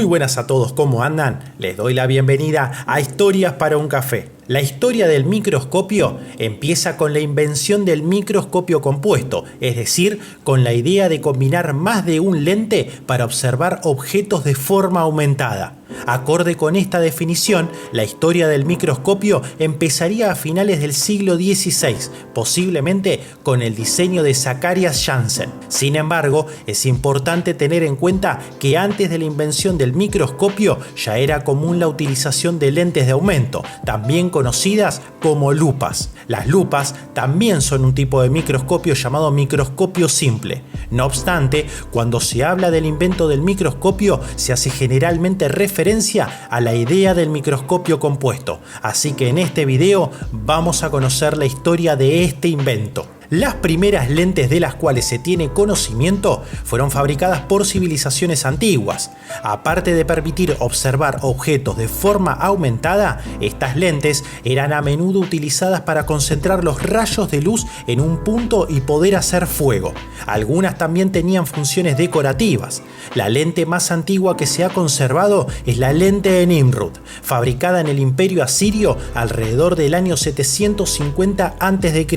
buenas a todos, ¿cómo andan? Les doy la bienvenida a Historias para un Café. La historia del microscopio empieza con la invención del microscopio compuesto, es decir, con la idea de combinar más de un lente para observar objetos de forma aumentada. Acorde con esta definición, la historia del microscopio empezaría a finales del siglo XVI, posiblemente con el diseño de Zacharias Janssen. Sin embargo, es importante tener en cuenta que antes de la invención del microscopio ya era común la utilización de lentes de aumento, también conocidas como lupas. Las lupas también son un tipo de microscopio llamado microscopio simple. No obstante, cuando se habla del invento del microscopio, se hace generalmente referencia a la idea del microscopio compuesto. Así que en este video vamos a conocer la historia de este invento. Las primeras lentes de las cuales se tiene conocimiento fueron fabricadas por civilizaciones antiguas. Aparte de permitir observar objetos de forma aumentada, estas lentes eran a menudo utilizadas para concentrar los rayos de luz en un punto y poder hacer fuego. Algunas también tenían funciones decorativas. La lente más antigua que se ha conservado es la lente de Nimrud, fabricada en el Imperio Asirio alrededor del año 750 a.C.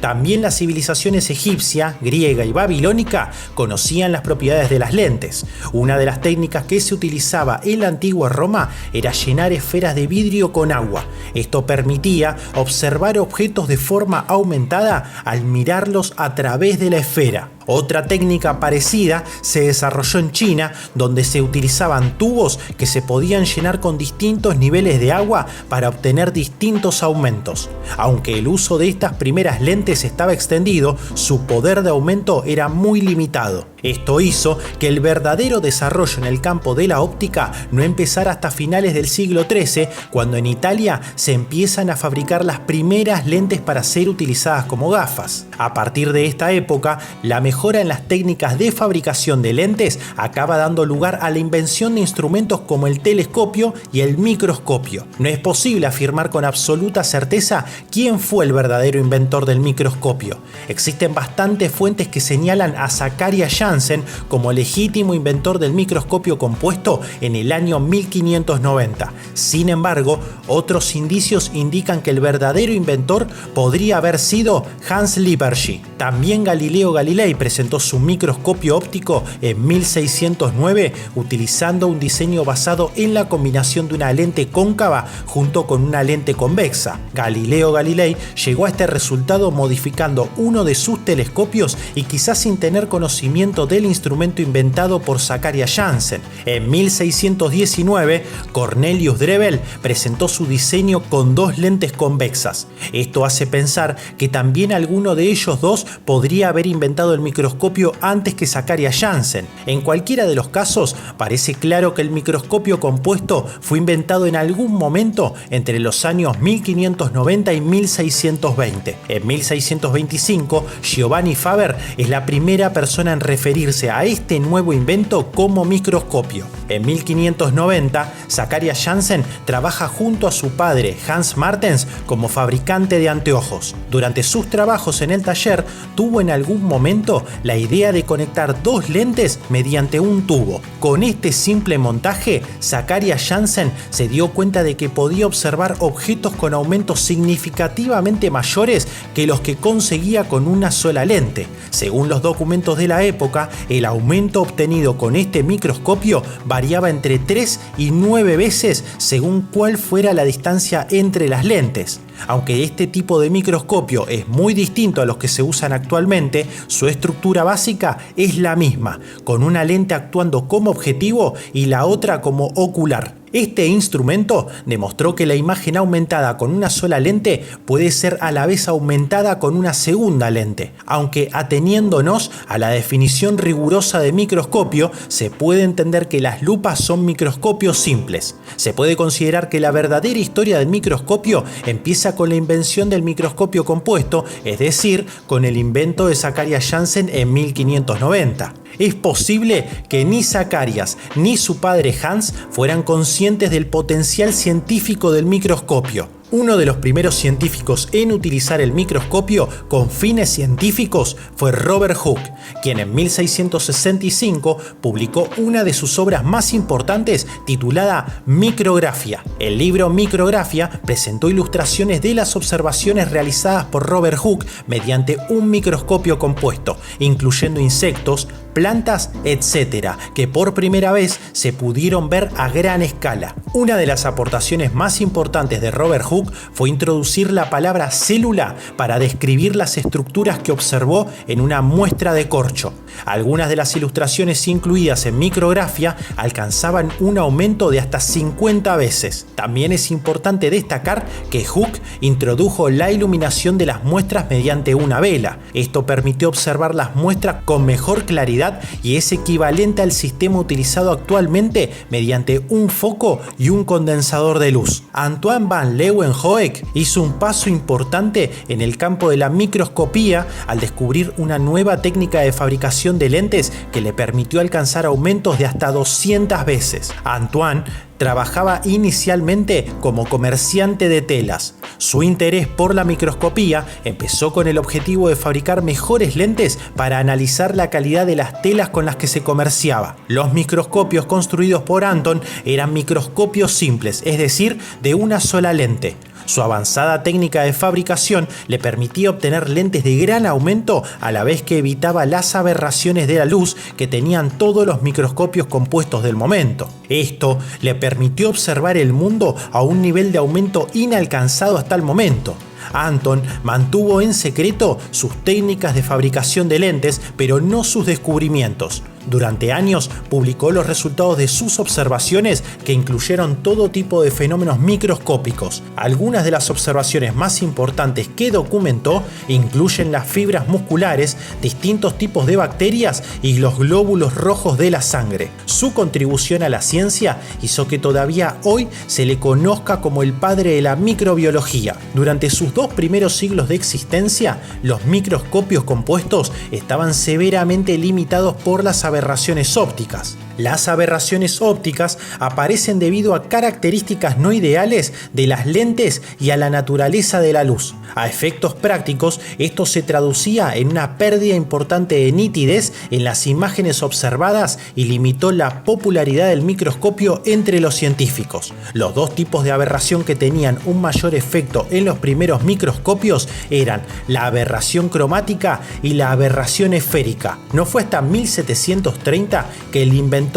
También las civilizaciones egipcia, griega y babilónica conocían las propiedades de las lentes. Una de las técnicas que se utilizaba en la antigua Roma era llenar esferas de vidrio con agua. Esto permitía observar objetos de forma aumentada al mirarlos a través de la esfera. Otra técnica parecida se desarrolló en China, donde se utilizaban tubos que se podían llenar con distintos niveles de agua para obtener distintos aumentos. Aunque el uso de estas primeras lentes estaba extendido, su poder de aumento era muy limitado. Esto hizo que el verdadero desarrollo en el campo de la óptica no empezara hasta finales del siglo XIII, cuando en Italia se empiezan a fabricar las primeras lentes para ser utilizadas como gafas. A partir de esta época, la mejora en las técnicas de fabricación de lentes acaba dando lugar a la invención de instrumentos como el telescopio y el microscopio. No es posible afirmar con absoluta certeza quién fue el verdadero inventor del microscopio. Existen bastantes fuentes que señalan a Zacharias Janssen como legítimo inventor del microscopio compuesto en el año 1590. Sin embargo, otros indicios indican que el verdadero inventor podría haber sido Hans Lippershey. También Galileo Galilei presentó su microscopio óptico en 1609 utilizando un diseño basado en la combinación de una lente cóncava junto con una lente convexa. Galileo Galilei llegó a este resultado modificando uno de sus telescopios y quizás sin tener conocimiento del instrumento inventado por Zacharias Janssen. En 1619, Cornelius Drebbel presentó su diseño con dos lentes convexas. Esto hace pensar que también alguno de ellos dos podría haber inventado el microscopio antes que Zacharias Janssen. En cualquiera de los casos, parece claro que el microscopio compuesto fue inventado en algún momento entre los años 1590 y 1620. En 1625, Giovanni Faber es la primera persona en referirse a este nuevo invento como microscopio. En 1590, Zacharias Janssen trabaja junto a su padre Hans Martens como fabricante de anteojos. Durante sus trabajos en el taller, tuvo en algún momento la idea de conectar dos lentes mediante un tubo. Con este simple montaje, Zacharias Janssen se dio cuenta de que podía observar objetos con aumentos significativamente mayores que los que conseguía con una sola lente. Según los documentos de la época, el aumento obtenido con este microscopio variaba entre 3 y 9 veces según cuál fuera la distancia entre las lentes. Aunque este tipo de microscopio es muy distinto a los que se usan actualmente, su estructura básica es la misma, con una lente actuando como objetivo y la otra como ocular. Este instrumento demostró que la imagen aumentada con una sola lente puede ser a la vez aumentada con una segunda lente. Aunque ateniéndonos a la definición rigurosa de microscopio, se puede entender que las lupas son microscopios simples. Se puede considerar que la verdadera historia del microscopio empieza con la invención del microscopio compuesto, es decir, con el invento de Zacharias Janssen en 1590. Es posible que ni Zacharias ni su padre Hans fueran conscientes del potencial científico del microscopio. Uno de los primeros científicos en utilizar el microscopio con fines científicos fue Robert Hooke, quien en 1665 publicó una de sus obras más importantes titulada Micrografía. El libro Micrografía presentó ilustraciones de las observaciones realizadas por Robert Hooke mediante un microscopio compuesto, incluyendo insectos, plantas, etc., que por primera vez se pudieron ver a gran escala. Una de las aportaciones más importantes de Robert Hooke fue introducir la palabra célula para describir las estructuras que observó en una muestra de corcho. Algunas de las ilustraciones incluidas en Micrografía alcanzaban un aumento de hasta 50 veces. También es importante destacar que Hooke introdujo la iluminación de las muestras mediante una vela. Esto permitió observar las muestras con mejor claridad y es equivalente al sistema utilizado actualmente mediante un foco y un condensador de luz. Antoine van Leeuwenhoek hizo un paso importante en el campo de la microscopía al descubrir una nueva técnica de fabricación de lentes que le permitió alcanzar aumentos de hasta 200 veces. Antoine trabajaba inicialmente como comerciante de telas. Su interés por la microscopía empezó con el objetivo de fabricar mejores lentes para analizar la calidad de las telas con las que se comerciaba. Los microscopios construidos por Anton eran microscopios simples, es decir, de una sola lente. Su avanzada técnica de fabricación le permitía obtener lentes de gran aumento a la vez que evitaba las aberraciones de la luz que tenían todos los microscopios compuestos del momento. Esto le permitió observar el mundo a un nivel de aumento inalcanzado hasta el momento. Anton mantuvo en secreto sus técnicas de fabricación de lentes, pero no sus descubrimientos. Durante años publicó los resultados de sus observaciones que incluyeron todo tipo de fenómenos microscópicos. Algunas de las observaciones más importantes que documentó incluyen las fibras musculares, distintos tipos de bacterias y los glóbulos rojos de la sangre. Su contribución a la ciencia hizo que todavía hoy se le conozca como el padre de la microbiología. Durante sus 2 primeros siglos de existencia, los microscopios compuestos estaban severamente limitados por las aberraciones ópticas. Las aberraciones ópticas aparecen debido a características no ideales de las lentes y a la naturaleza de la luz. A efectos prácticos, esto se traducía en una pérdida importante de nitidez en las imágenes observadas y limitó la popularidad del microscopio entre los científicos. Los 2 tipos de aberración que tenían un mayor efecto en los primeros microscopios eran la aberración cromática y la aberración esférica. No fue hasta 1730 que el inventor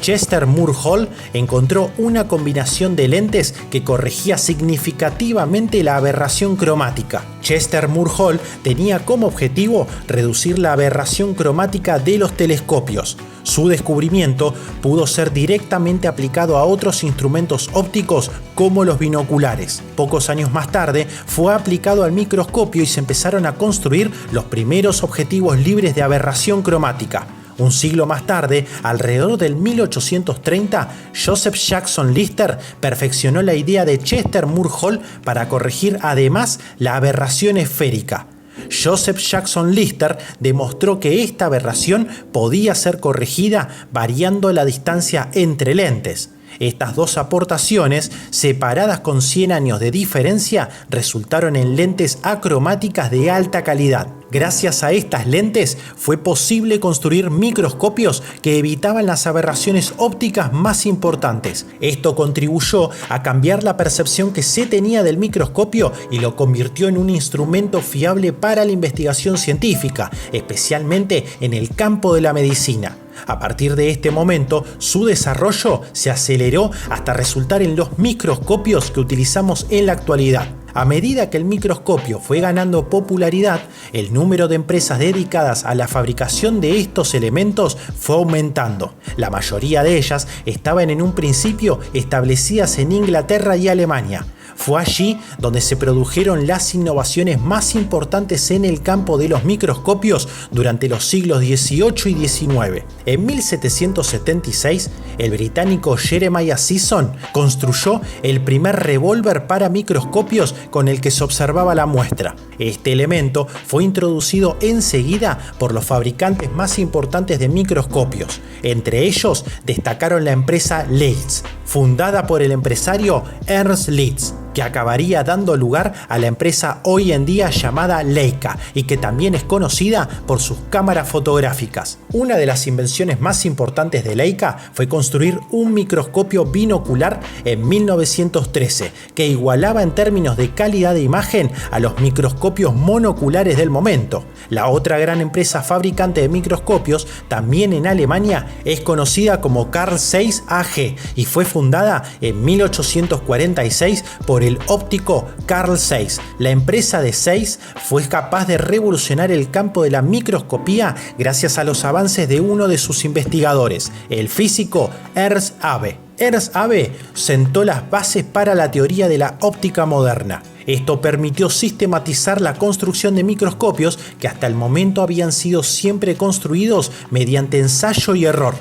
Chester Moore Hall encontró una combinación de lentes que corregía significativamente la aberración cromática. Chester Moore Hall tenía como objetivo reducir la aberración cromática de los telescopios. Su descubrimiento pudo ser directamente aplicado a otros instrumentos ópticos como los binoculares. Pocos años más tarde fue aplicado al microscopio y se empezaron a construir los primeros objetivos libres de aberración cromática. Un siglo más tarde, alrededor del 1830, Joseph Jackson Lister perfeccionó la idea de Chester Moore Hall para corregir además la aberración esférica. Joseph Jackson Lister demostró que esta aberración podía ser corregida variando la distancia entre lentes. Estas 2 aportaciones, separadas con 100 años de diferencia, resultaron en lentes acromáticas de alta calidad. Gracias a estas lentes fue posible construir microscopios que evitaban las aberraciones ópticas más importantes. Esto contribuyó a cambiar la percepción que se tenía del microscopio y lo convirtió en un instrumento fiable para la investigación científica, especialmente en el campo de la medicina. A partir de este momento, su desarrollo se aceleró hasta resultar en los microscopios que utilizamos en la actualidad. A medida que el microscopio fue ganando popularidad, el número de empresas dedicadas a la fabricación de estos elementos fue aumentando. La mayoría de ellas estaban en un principio establecidas en Inglaterra y Alemania. Fue allí donde se produjeron las innovaciones más importantes en el campo de los microscopios durante los siglos XVIII y XIX. En 1776, el británico Jeremiah Sisson construyó el primer revólver para microscopios con el que se observaba la muestra. Este elemento fue introducido enseguida por los fabricantes más importantes de microscopios. Entre ellos destacaron la empresa Leitz, fundada por el empresario Ernst Leitz, que acabaría dando lugar a la empresa hoy en día llamada Leica y que también es conocida por sus cámaras fotográficas. Una de las invenciones más importantes de Leica fue construir un microscopio binocular en 1913 que igualaba en términos de calidad de imagen a los microscopios monoculares del momento. La otra gran empresa fabricante de microscopios, también en Alemania, es conocida como Carl Zeiss AG y fue fundada en 1846 por el óptico Carl Zeiss. La empresa de Zeiss fue capaz de revolucionar el campo de la microscopía gracias a los avances de uno de sus investigadores, el físico Ernst Abbe. Ernst Abbe sentó las bases para la teoría de la óptica moderna. Esto permitió sistematizar la construcción de microscopios que hasta el momento habían sido siempre construidos mediante ensayo y error.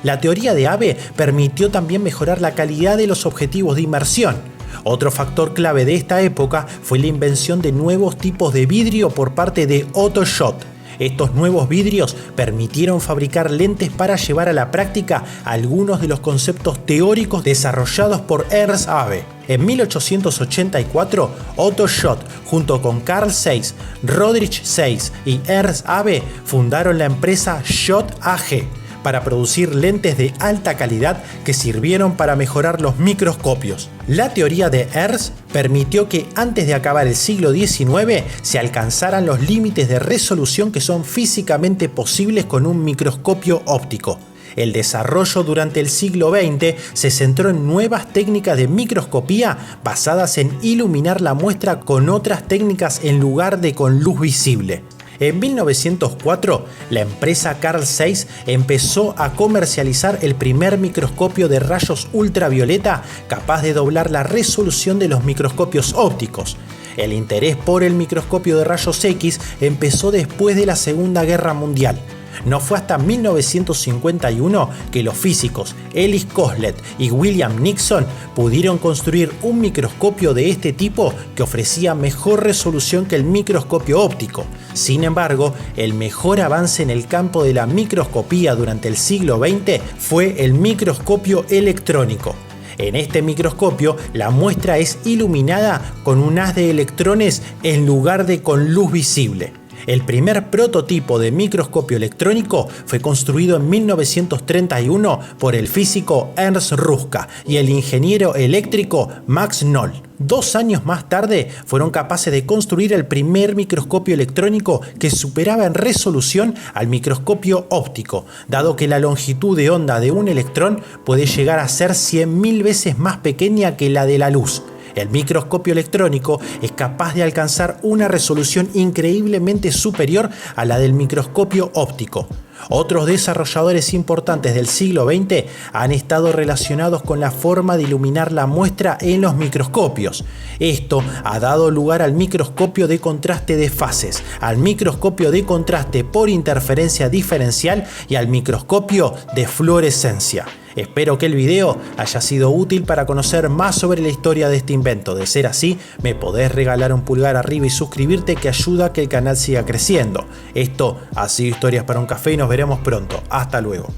La teoría de Abbe permitió también mejorar la calidad de los objetivos de inmersión. Otro factor clave de esta época fue la invención de nuevos tipos de vidrio por parte de Otto Schott. Estos nuevos vidrios permitieron fabricar lentes para llevar a la práctica algunos de los conceptos teóricos desarrollados por Ernst Abbe. En 1884, Otto Schott, junto con Carl Zeiss, Roderich Zeiss y Ernst Abbe, fundaron la empresa Schott AG para producir lentes de alta calidad que sirvieron para mejorar los microscopios. La teoría de Ernst permitió que antes de acabar el siglo XIX se alcanzaran los límites de resolución que son físicamente posibles con un microscopio óptico. El desarrollo durante el siglo XX se centró en nuevas técnicas de microscopía basadas en iluminar la muestra con otras técnicas en lugar de con luz visible. En 1904, la empresa Carl Zeiss empezó a comercializar el primer microscopio de rayos ultravioleta capaz de doblar la resolución de los microscopios ópticos. El interés por el microscopio de rayos X empezó después de la Segunda Guerra Mundial. No fue hasta 1951 que los físicos Ellis Coslet y William Nixon pudieron construir un microscopio de este tipo que ofrecía mejor resolución que el microscopio óptico. Sin embargo, el mejor avance en el campo de la microscopía durante el siglo XX fue el microscopio electrónico. En este microscopio, la muestra es iluminada con un haz de electrones en lugar de con luz visible. El primer prototipo de microscopio electrónico fue construido en 1931 por el físico Ernst Ruska y el ingeniero eléctrico Max Noll. 2 años más tarde fueron capaces de construir el primer microscopio electrónico que superaba en resolución al microscopio óptico, dado que la longitud de onda de un electrón puede llegar a ser 100.000 veces más pequeña que la de la luz. El microscopio electrónico es capaz de alcanzar una resolución increíblemente superior a la del microscopio óptico. Otros desarrolladores importantes del siglo XX han estado relacionados con la forma de iluminar la muestra en los microscopios. Esto ha dado lugar al microscopio de contraste de fases, al microscopio de contraste por interferencia diferencial y al microscopio de fluorescencia. Espero que el video haya sido útil para conocer más sobre la historia de este invento. De ser así, me podés regalar un pulgar arriba y suscribirte, que ayuda a que el canal siga creciendo. Esto ha sido Historias para un Café y nos veremos pronto. Hasta luego.